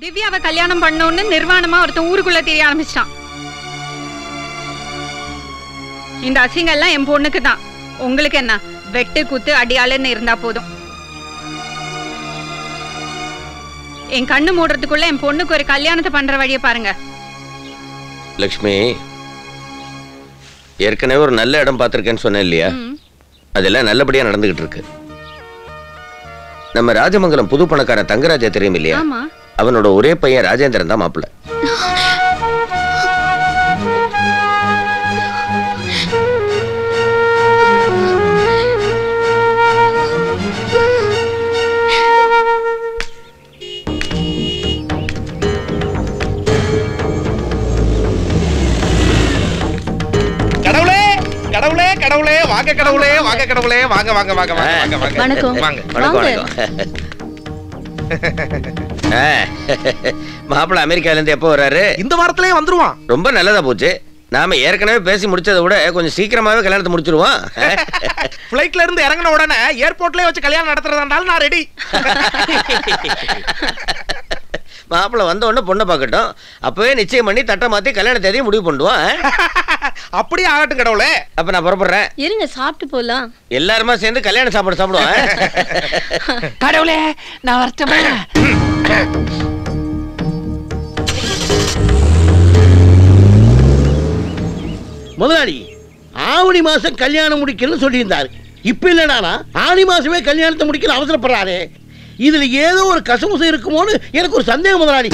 திவ்யாவை கல்யாணம் பண்ணோன்னு நிர்வாணமா ஒருத்தன் ஊருக்குள்ள தெரிய ஆரம்பிச்சிட்டான். இந்த அசிங்கம் எல்லாம் என் பொண்ணுக்கு தான். உங்களுக்கு என்ன, வெட்டு குத்து அடியாளுன்னு இருந்தா போதும். என் கண்ணு மூடுறதுக்குள்ள என் பொண்ணுக்கு ஒரு கல்யாணத்தை பண்ற வழியை பாருங்க. லக்ஷ்மி, ஏற்கனவே ஒரு நல்ல இடம் பார்த்திருக்கேன்னு சொன்னேன் இல்லையா? அதெல்லாம் நல்லபடியா நடந்துகிட்டு இருக்கு. நம்ம ராஜமங்கலம் புது பணக்கார தங்கராஜா தெரியும் இல்லையா? அவனோட ஒரே பையன் ராஜேந்திரன் தான் மாப்பிள்ள. கடவுளே, வாங்க கடவுளே, வாங்க கடவுளே, வாங்க வாங்க வாங்க வாங்க வாங்க. வணக்கம். வாங்க. வணக்கம். மாப்பிள்ள அமெரிக்கால இருந்து எப்போ வராரு? இந்த வாரத்திலே வந்துருவான். ரொம்ப நல்லதா போச்சு. நாம ஏற்கனவே பேசி முடிச்சதை விட கொஞ்சம் சீக்கிரமாவே கல்யாணத்தை முடிச்சிருவோம். ஃளைட்ல இருந்து இறங்கின உடனே ஏர்போர்ட்லயே வச்சு கல்யாணம் நடத்துறதாண்டாலும் நான் ரெடி. மாப்பிள்ள வந்த உடனே பொண்ணை பார்க்கட்டும். அப்பவே நிச்சயம் பண்ணி தட்டை மாத்தி கல்யாண தேதியை முடிவு பண்ணுவோம். அப்படியே ஆகட்டும் கடவுளே. அப்ப நான் புறப்படுறேன். இருங்க, சாப்பிட்டு போலாம். எல்லாருமா சேர்ந்து கல்யாண சாப்பாடு சாப்பிடுவோம். கடவுளே, நான் வரட்டுமா? முதலாளி ஆவணி மாசம் கல்யாணம் முடிக்கணும்னு சொல்லியிருந்தாரு. இப்ப இல்லடானா ஆனி மாசமே கல்யாணத்தை முடிக்கல அவசரப்படுறாரு. இதுல ஏதோ ஒரு கசமுசம் இருக்குமோன்னு எனக்கு ஒரு சந்தேகம் முதலாளி.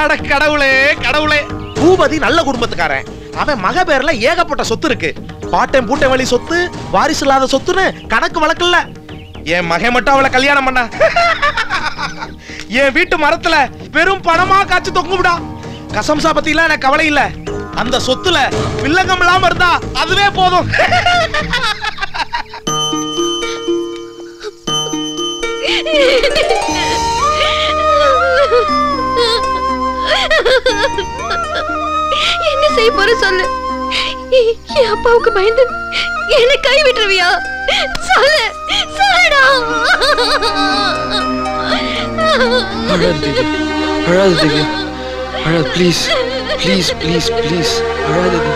அட கடவுளே கடவுளே, பூபதி நல்ல குடும்பத்துக்காரன். அவன் மக பேர்ல ஏகப்பட்ட சொத்து இருக்கு. பாட்டன் பூட்டை வழி சொத்து, வாரிசு இல்லாத சொத்துன்னு கணக்கு வழக்கல்ல. என் மகன் மட்டும் அவளை கல்யாணம் பண்ண என் வீட்டு மரத்துல பெரும் பணமா காய்ச்சி தொங்கும்டா. கசம்சா பத்திலாம் எனக்கு கவலை இல்ல. அந்த சொத்துல வில்லங்கம் இல்லாம இருந்தா அதுவே போதும். என்ன செய்ய போற சொல்லு. என் அப்பாவுக்கு பயந்து என்ன கை விட்டுருவியா? சொல்லு, சொல்லுடா. அழாதீங்க, அழாது, ப்ளீஸ் ப்ளீஸ் ப்ளீஸ் ப்ளீஸ் அழாதீங்க.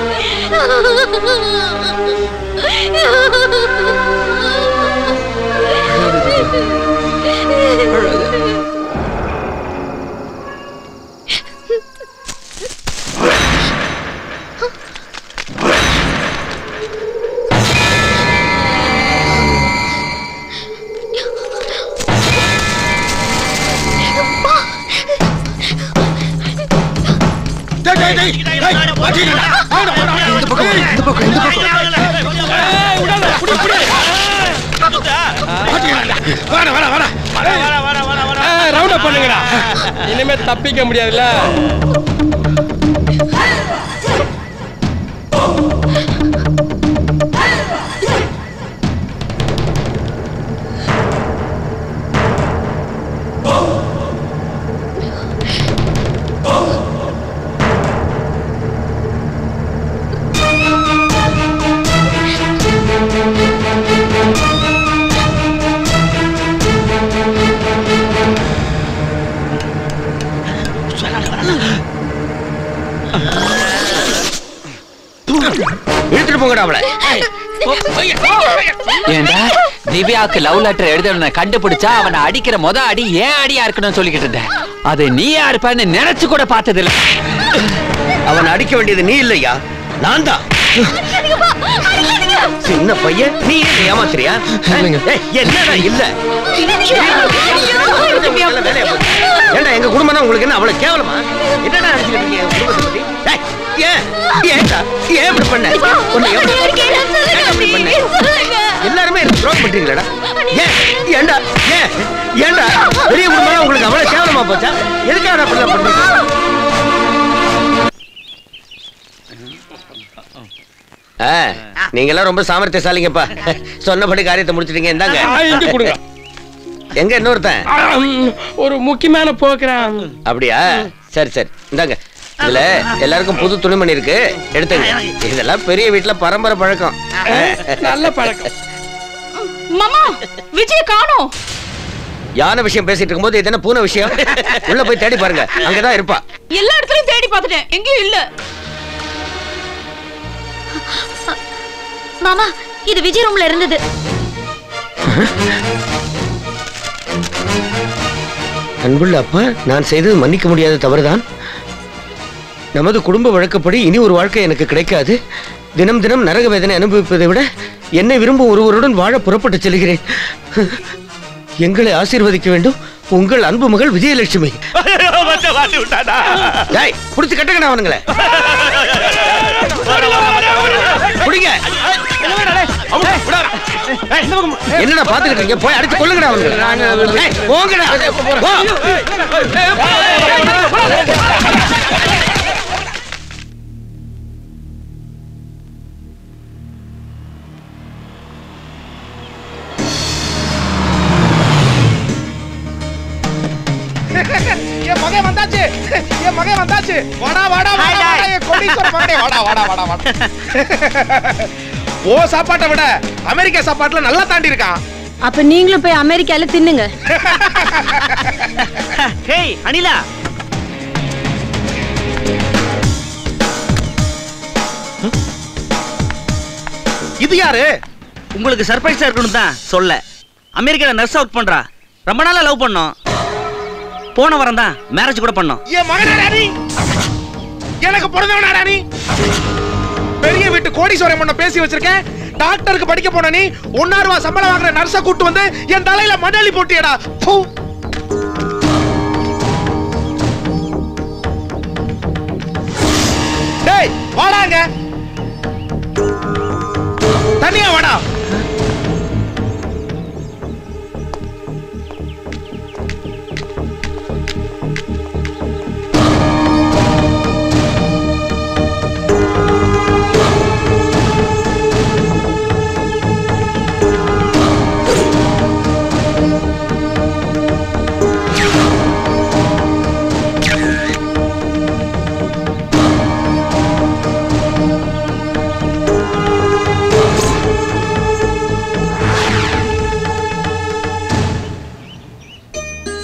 இனிமே தப்பிக்க முடியாதுல்ல. திவ்யாவுக்கு லவ் லெட்டர் எழுத கண்டுபிடிச்சா அவனை அடிக்கிற முத அடி ஏன் அடியா இருக்கணும்னு சொல்லிக்கிட்டு இருந்தேன். அது நீயா இருப்பான்னு நினைச்சு கூட பார்த்தது இல்ல. அவன் அடிக்க வேண்டியது நீ இல்லையா, நான் தான். சின்ன பையன் நீ ஏமாத்துறியா? என்னடா இல்ல ஏண்டா எங்க குடும்பம் உங்களுக்கு என்ன அவ்வளவு கேவலமா? என்னடா நினைச்சிட்டு இருக்கீங்க எங்க குடும்பத்தை பத்தி? எல்லாருமே துரோகம் பண்றீங்களா? ஏண்டா ஏண்டா பெரிய குடும்பம் உங்களுக்கு அவ்வளவு கேவலமா போச்சா? எதுக்காக அப்படிலாம் பண்றீங்க? நீங்க எல்லாம் ரொம்ப சாமர்த்தியசாலிங்கப்பா. சொன்னபடி காரியத்தை முடிச்சிட்டீங்க. இந்தாங்க. எங்க இன்னொருத்தன் ஒரு முக்கியமான போக்குறான். அப்படியா? சரி சரி, இந்தாங்க. இதுல எல்லாருக்கும் புது துணிமணி இருக்கு, எடுத்துங்க. இதெல்லாம் பெரிய வீட்டுல பரம்பரை பழக்கம். நல்ல பழக்கம். மாமா, விஜய் காணோம். யானை விஷயம் பேசிட்டு இருக்கும்போது இது என்ன பூனை விஷயம்? உள்ள போய் தேடி பாருங்க, அங்கதான் இருப்பா. எல்லா இடத்துலயும் தேடி பார்த்துட்டேன், எங்கேயும் இல்ல. மாமா, இது விஜய் ரூம்ல இருந்தது. அன்புள்ள அப்பா, நான் செய்தது மன்னிக்க முடியாத தவறுதான். நமது குடும்ப வழக்கப்படி இனி ஒரு வாழ்க்கை எனக்கு கிடைக்காது. தினம் தினம் நரக வேதனை அனுபவிப்பதை விட என்னை விரும்பும் ஒருவருடன் வாழ புறப்பட்டு செல்கிறேன். எங்களை ஆசீர்வதிக்க வேண்டும், உங்கள் அன்பு மகள் விஜயலட்சுமி. புடிச்சு கட்டுங்கடா அவனுங்களே. என்னடா பாத்துக்கிட்டு இருக்கீங்க? போய் அடிச்சு கொள்ளுங்கடா அவனுங்களை. போங்கடா. என் மகன் வந்தாச்சு, என் மகன் வந்தாச்சு. வாடா வாடா வாடா, என் கோடீஸ்வர மகனே, வாடா வாடா வாடா வாடா. ஓ சாப்பாட்டை விட அமெரிக்கா சாப்பாட்டுல நல்லா தாண்டி இருக்கான். அப்ப நீங்களும் போய் அமெரிக்கால தின்னுங்க. ஹேய் அனிலா, இது யாரு? உங்களுக்கு சர்ப்ரைஸா இருக்கணும் தான் சொல்ல. அமெரிக்கால நர்ஸ் ஒர்க் பண்றா, ரொம்ப நாளா லவ் பண்ணோம். போன வாரம் தான் மேரேஜ் கூட பண்ணோம். என் மகனாடா நீ? எனக்கு பிறந்தவனாடா நீ? பெரிய வீட்டு கோடீஸ்வரம் பண்ண பேசி வச்சிருக்கேன். டாக்டருக்கு படிக்க போன நீ 1,000 ரூபாய் சம்பளம் வாங்குற நர்ஸை கூட்டு வந்து என் தலையில மணலி போட்டியடா. டேய் வாடாங்க, தனியா வாடா.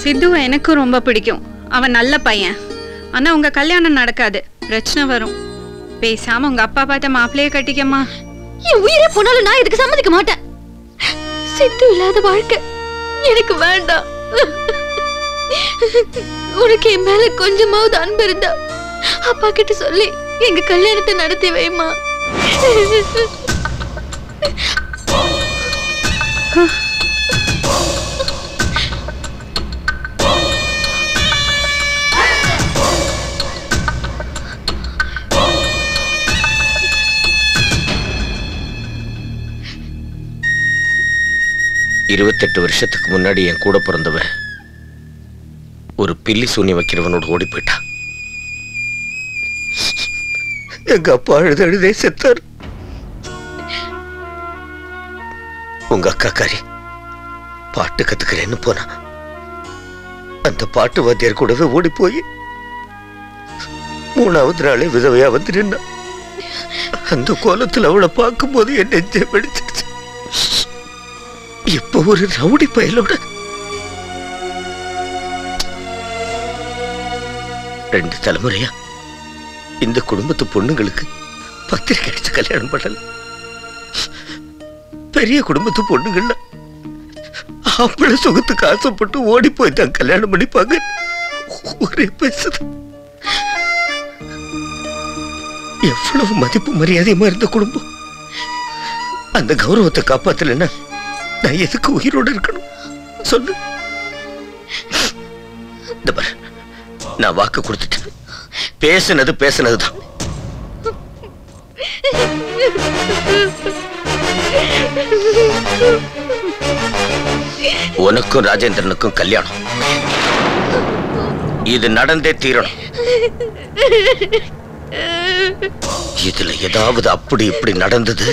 சித்துவை எனக்கும் ரொம்ப பிடிக்கும். அவன் நல்ல பையன். ஆனா உங்க கல்யாணம் நடக்காது, பிரச்சனை வரும். பேசாம உங்க அப்பா பார்த்த மாப்பிள்ளையே கட்டிக்கம்மா. என் உயிரே போனாலும் நான் இதுக்கு சம்மதிக்க மாட்டேன். சித்து இல்லாத வாழ்க்கை எனக்கு வேண்டாம். உனக்கு என் மேல கொஞ்சமாவது அன்பு இருந்தா அப்பா கிட்ட சொல்லி எங்க கல்யாணத்தை நடத்தி வைமா. இருபத்தெட்டு வருஷத்துக்கு முன்னாடி என் கூட பிறந்தவன் ஒரு பில்லி சூனி வைக்கிறவனோடு ஓடி போயிட்டான். எங்க அப்பா அழுதே செத்தார். உங்க அக்காக்காரி பாட்டு கத்துக்கிறேன்னு போனா அந்த பாட்டு வாத்தியார் கூடவே ஓடி போய் 3வது நாளே விதவையா வந்து நின்னா. அந்த கோலத்தில் அவளை பார்க்கும் போது என் நெஞ்சே வெடிச்சிருச்சு. இப்ப ஒரு ரவுடி பயலோட 2 தலைமுறையா இந்த குடும்பத்து பொண்ணுங்களுக்கு பத்திரிக்கை அடிச்சு கல்யாணம் பண்ணல. பெரிய குடும்பத்து பொண்ணுங்கள்ல ஆம்பளை சுகத்துக்கு ஆசைப்பட்டு ஓடி போய் தான் கல்யாணம் பண்ணிப்பாங்க. ஒரே பேசுது. எவ்வளவு மதிப்பு மரியாதையுமா இருந்த குடும்பம் அந்த கௌரவத்தை காப்பாத்தலன்னா நான் எதுக்கு உயிரோடு இருக்கணும் சொல்லு. நான் வாக்கு கொடுத்துட்டேன். பேசுனதுதான். உனக்கும் ராஜேந்திரனுக்கும் கல்யாணம். இது நடந்தே தீரணும். இதுல ஏதாவது அப்படி இப்படி நடந்தது,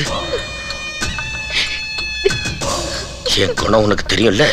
என் குணம் உனக்கு தெரியும்ல.